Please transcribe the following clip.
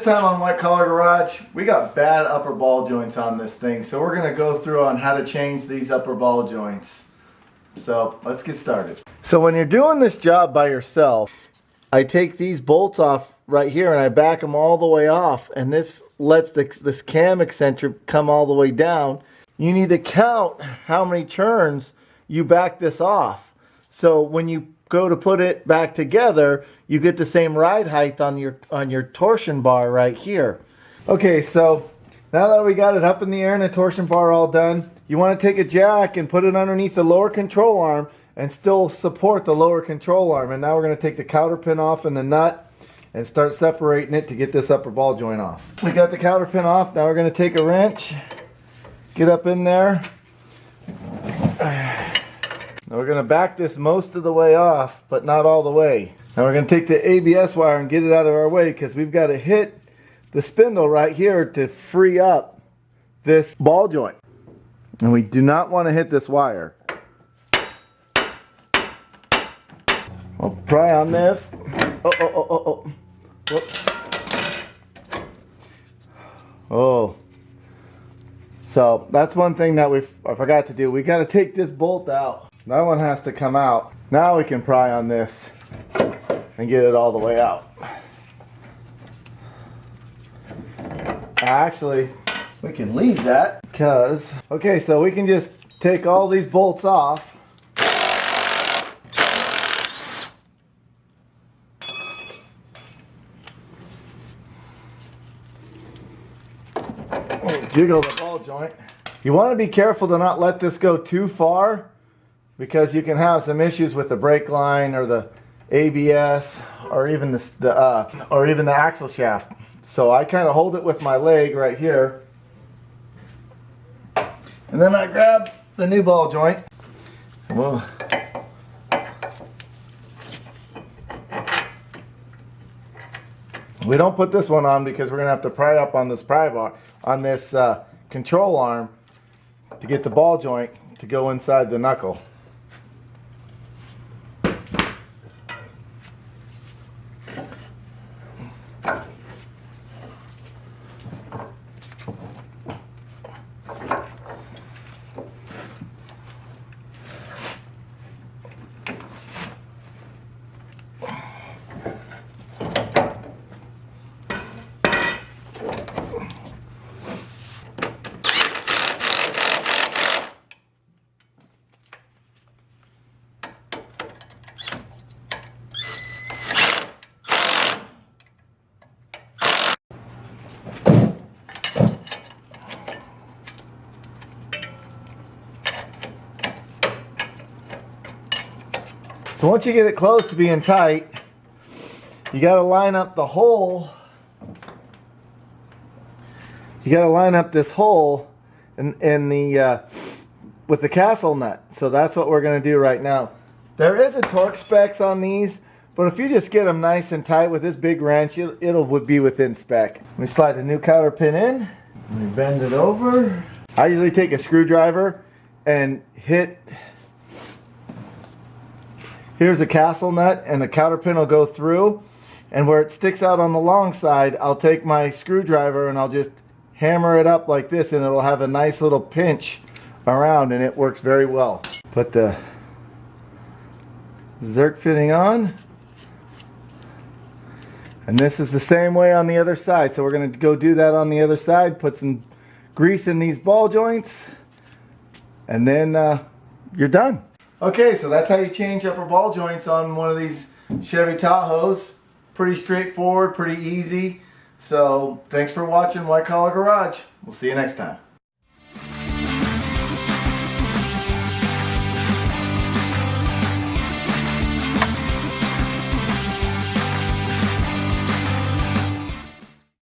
time on White Collar Garage, we got bad upper ball joints on this thing, so we're going to go through on how to change these upper ball joints. So let's get started. So when you're doing this job by yourself, I take these bolts off right here and I back them all the way off, and this lets this cam eccentric come all the way down. You need to count how many turns you back this off. So when you go to put it back together, you get the same ride height on your torsion bar right here. Okay, so now that we got it up in the air and the torsion bar all done, you want to take a jack and put it underneath the lower control arm and still support the lower control arm. And now we're going to take the counter pin off and the nut and start separating it to get this upper ball joint off. We got the counter pin off. Now we're going to take a wrench, get up in there. Now we're going to back this most of the way off, but not all the way. Now we're going to take the ABS wire and get it out of our way, because we've got to hit the spindle right here to free up this ball joint. And we do not want to hit this wire. I'll pry on this. Whoops. Oh. So that's one thing that I forgot to do. We got to take this bolt out. That one has to come out. Now we can pry on this and get it all the way out. Actually, we can leave that because, okay, so we can just take all these bolts off. Jiggle the ball joint. You want to be careful to not let this go too far, because you can have some issues with the brake line or the ABS or even the axle shaft. So I kind of hold it with my leg right here, and then I grab the new ball joint. We don't put this one on because we're going to have to pry up on this pry bar, on this control arm, to get the ball joint to go inside the knuckle. So once you get it close to being tight, you got to line up the hole. You got to line up this hole in the with the castle nut. So that's what we're going to do right now. There is a torque specs on these, but if you just get them nice and tight with this big wrench, it'll be within spec. We slide the new counter pin in. We bend it over. I usually take a screwdriver and hit. Here's a castle nut, and the counter pin will go through, and where it sticks out on the long side, I'll take my screwdriver and I'll just hammer it up like this, and it'll have a nice little pinch around, and it works very well. Put the Zerk fitting on, and this is the same way on the other side. So we're going to go do that on the other side, put some grease in these ball joints, and then you're done. Okay, so that's how you change upper ball joints on one of these Chevy Tahoes. Pretty straightforward, pretty easy. So thanks for watching White Collar Garage. We'll see you next time.